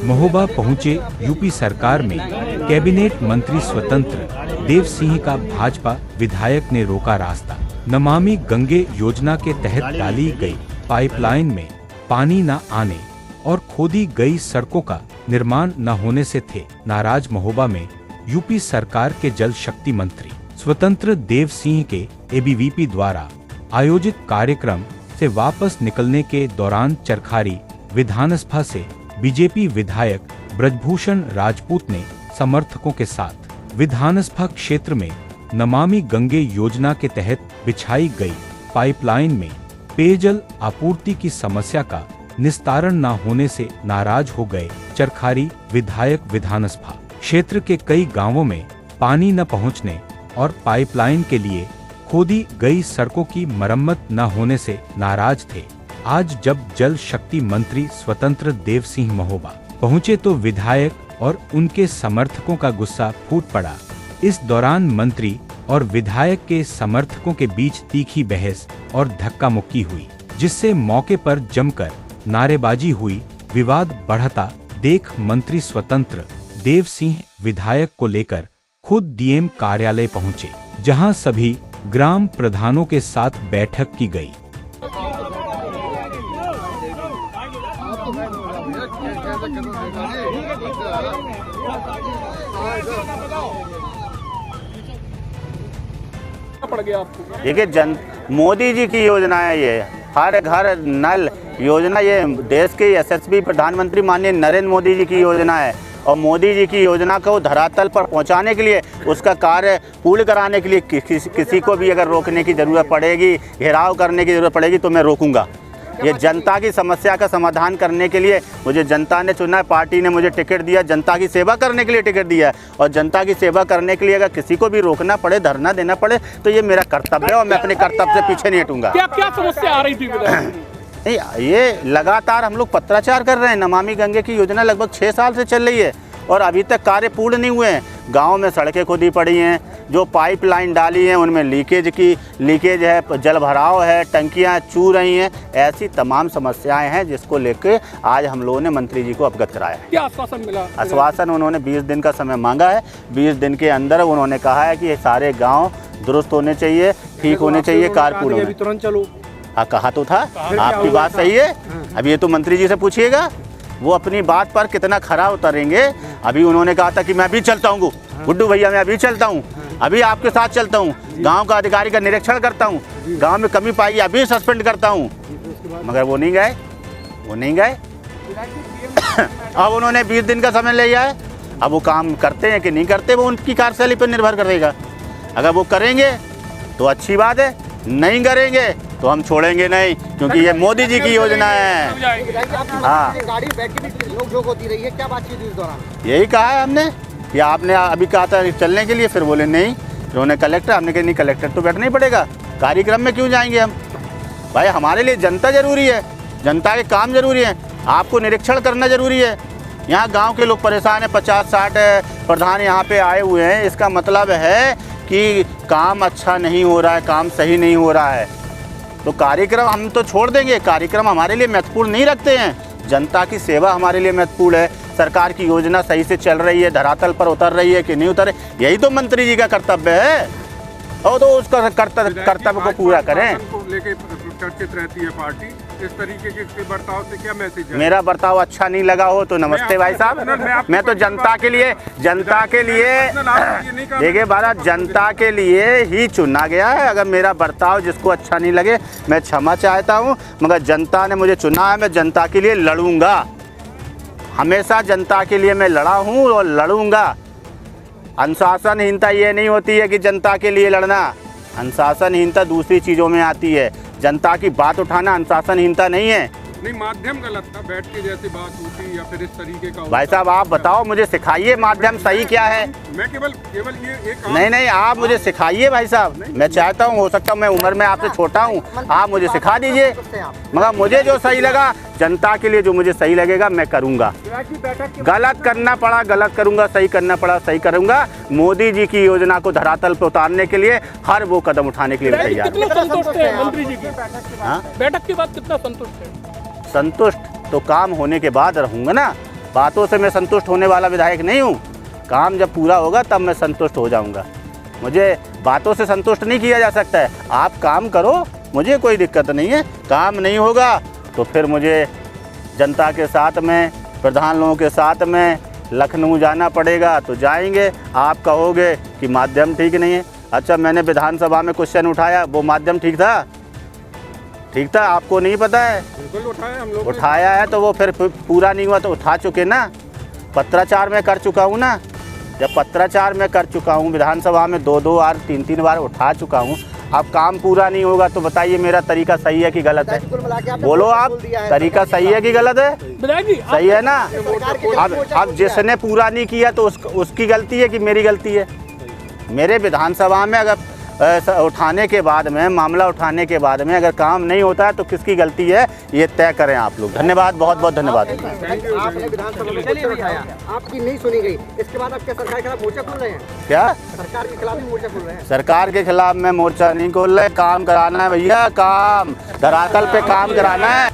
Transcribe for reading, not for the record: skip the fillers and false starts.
महोबा पहुंचे यूपी सरकार में कैबिनेट मंत्री स्वतंत्र देव सिंह का भाजपा विधायक ने रोका रास्ता। नमामि गंगे योजना के तहत डाली गई पाइपलाइन में पानी न आने और खोदी गई सड़कों का निर्माण न होने से थे नाराज। महोबा में यूपी सरकार के जल शक्ति मंत्री स्वतंत्र देव सिंह के एबीवीपी द्वारा आयोजित कार्यक्रम से वापस निकलने के दौरान चरखारी विधानसभा से बीजेपी विधायक ब्रजभूषण राजपूत ने समर्थकों के साथ विधानसभा क्षेत्र में नमामि गंगे योजना के तहत बिछाई गई पाइपलाइन में पेयजल आपूर्ति की समस्या का निस्तारण न होने से नाराज हो गए। चरखारी विधायक विधानसभा क्षेत्र के कई गांवों में पानी न पहुंचने और पाइपलाइन के लिए खोदी गई सड़कों की मरम्मत न होने से नाराज थे। आज जब जल शक्ति मंत्री स्वतंत्र देव सिंह महोबा पहुंचे तो विधायक और उनके समर्थकों का गुस्सा फूट पड़ा। इस दौरान मंत्री और विधायक के समर्थकों के बीच तीखी बहस और धक्का मुक्की हुई, जिससे मौके पर जमकर नारेबाजी हुई। विवाद बढ़ता देख मंत्री स्वतंत्र देव सिंह विधायक को लेकर खुद डीएम कार्यालय पहुंचे, जहां सभी ग्राम प्रधानों के साथ बैठक की गई। देखिए, मोदी जी की योजना है ये, हर घर नल योजना, ये देश के यशस्वी प्रधानमंत्री माननीय नरेंद्र मोदी जी की योजना है। और मोदी जी की योजना को धरातल पर पहुंचाने के लिए, उसका कार्य पूर्ण कराने के लिए किसी को भी अगर रोकने की ज़रूरत पड़ेगी, घेराव करने की ज़रूरत पड़ेगी तो मैं रोकूंगा। ये जनता की समस्या का समाधान करने के लिए मुझे जनता ने चुना है, पार्टी ने मुझे टिकट दिया, जनता की सेवा करने के लिए टिकट दिया है। और जनता की सेवा करने के लिए अगर किसी को भी रोकना पड़े, धरना देना पड़े, तो ये मेरा कर्तव्य है और मैं अपने कर्तव्य से पीछे नहीं हटूंगा। क्या समस्या आ रही थी? नहीं, ये लगातार हम लोग पत्राचार कर रहे हैं। नमामि गंगे की योजना लगभग 6 साल से चल रही है और अभी तक कार्य पूर्ण नहीं हुए हैं। गांव में सड़कें खोदी पड़ी हैं, जो पाइपलाइन डाली हैं उनमें लीकेज है, जल भराव है, टंकियां चू रही हैं। ऐसी तमाम समस्याएं हैं जिसको लेकर आज हम लोगों ने मंत्री जी को अवगत कराया। क्या आश्वासन मिला? आश्वासन उन्होंने 20 दिन का समय मांगा है। 20 दिन के अंदर उन्होंने कहा है कि ये सारे गाँव दुरुस्त होने चाहिए, ठीक होने चाहिए, कार्य पूर्ण होने। तुरंत चलो। हाँ, कहा तो था, आपकी बात सही है। अब ये तो मंत्री जी से पूछिएगा, वो अपनी बात पर कितना खरा उतरेंगे। अभी उन्होंने कहा था कि मैं अभी चलता हूँ गुड्डू भैया, मैं अभी चलता हूँ, अभी आपके साथ चलता हूँ, गांव का अधिकारी का निरीक्षण करता हूँ, गांव में कमी पाई अभी सस्पेंड करता हूँ, मगर वो नहीं गए। अब उन्होंने 20 दिन का समय लिया है। अब वो काम करते हैं कि नहीं करते, वो उनकी कार्यशैली पर निर्भर करेगा। अगर वो करेंगे तो अच्छी बात है, नहीं करेंगे तो हम छोड़ेंगे नहीं, क्योंकि ये मोदी जी की योजना है। हाँ, गाड़ी बैठी रोक होती रही है, क्या बातचीत हुई इस दौरान? यही कहा है हमने कि आपने अभी कहा था चलने के लिए, फिर बोले नहीं, उन्होंने कलेक्टर, हमने कहा नहीं कलेक्टर तो बैठना ही पड़ेगा, कार्यक्रम में क्यों जाएंगे हम? भाई हमारे लिए जनता जरूरी है, जनता के काम जरूरी है, आपको निरीक्षण करना जरूरी है। यहाँ गाँव के लोग परेशान हैं, 50-60 प्रधान यहाँ पे आए हुए हैं, इसका मतलब है कि काम अच्छा नहीं हो रहा है, काम सही नहीं हो रहा है। तो कार्यक्रम हम तो छोड़ देंगे, कार्यक्रम हमारे लिए महत्वपूर्ण नहीं रखते हैं। जनता की सेवा हमारे लिए महत्वपूर्ण है। सरकार की योजना सही से चल रही है, धरातल पर उतर रही है कि नहीं उतर, यही तो मंत्री जी का कर्तव्य है। और तो उसका कर्तव्य को पूरा करें। लेके चर्चित रहती है पार्टी, इस तरीके के बर्ताव से क्या मैसेज है? मेरा बर्ताव अच्छा नहीं लगा हो तो नमस्ते भाई साहब, मैं तो जनता के लिए देखिए भारत जनता के लिए ही चुना गया है। अगर मेरा बर्ताव जिसको अच्छा नहीं लगे, मैं क्षमा चाहता हूँ, मगर जनता ने मुझे चुना है, मैं जनता के लिए लड़ूंगा। हमेशा जनता के लिए मैं लड़ा हूँ और लड़ूंगा। अनुशासनहीनता ये नहीं होती है कि जनता के लिए लड़ना, अनुशासनहीनता दूसरी चीज़ों में आती है। जनता की बात उठाना अनुशासनहीनता नहीं है। नहीं, माध्यम गलत था, बैठ के जैसी बात होती या फिर इस तरीके का। भाई साहब आप बताओ, मुझे सिखाइए माध्यम सही क्या है। मैं केवल ये एक नहीं, आप मुझे सिखाइए भाई साहब। मैं चाहता हूँ, हो सकता है मैं उम्र में आपसे छोटा हूँ, आप मुझे सिखा दीजिए, मगर मुझे जो सही लगा, जनता के लिए जो मुझे सही लगेगा मैं करूँगा। गलत करना पड़ा गलत करूँगा, सही करना पड़ा सही करूँगा। मोदी जी की योजना को धरातल पर उतारने के लिए हर वो कदम उठाने के लिए तैयार। मंत्री जी की बैठक के बाद कितना संतुष्ट है? संतुष्ट तो काम होने के बाद रहूँगा ना, बातों से मैं संतुष्ट होने वाला विधायक नहीं हूँ। काम जब पूरा होगा तब मैं संतुष्ट हो जाऊँगा। मुझे बातों से संतुष्ट नहीं किया जा सकता है। आप काम करो, मुझे कोई दिक्कत नहीं है। काम नहीं होगा तो फिर मुझे जनता के साथ में, प्रधान लोगों के साथ में लखनऊ जाना पड़ेगा तो जाएंगे। आप कहोगे कि माध्यम ठीक नहीं है। अच्छा, मैंने विधानसभा में क्वेश्चन उठाया, वो माध्यम ठीक था? ठीक था? आपको नहीं पता है? बिल्कुल उठाया हम लोग। उठाया है तो वो फिर पूरा नहीं हुआ तो उठा चुके ना। पत्राचार में कर चुका हूँ ना। जब पत्राचार में कर चुका हूँ, विधानसभा में 2-2 बार 3-3 बार उठा चुका हूँ। अब काम पूरा नहीं होगा तो बताइए मेरा तरीका सही है कि गलत है? बोलो आप, तरीका सही है कि गलत है? सही है ना। अब जिसने पूरा नहीं किया तो उसकी गलती है कि मेरी गलती है? मेरे विधानसभा में अगर उठाने के बाद में, मामला उठाने के बाद में अगर काम नहीं होता है तो किसकी गलती है, ये तय करें आप लोग। धन्यवाद, बहुत बहुत धन्यवाद। आपने विधानसभा में क्वेश्चन उठाया, आपकी नहीं सुनी गई, इसके बाद आप क्या सरकार के खिलाफ मोर्चा खोल रहे हैं? क्या सरकार के खिलाफ ही मोर्चा खोल रहे हैं? सरकार के खिलाफ मैं मोर्चा नहीं खोल रहा, काम कराना है भैया। काम धरातल पे काम कराना है।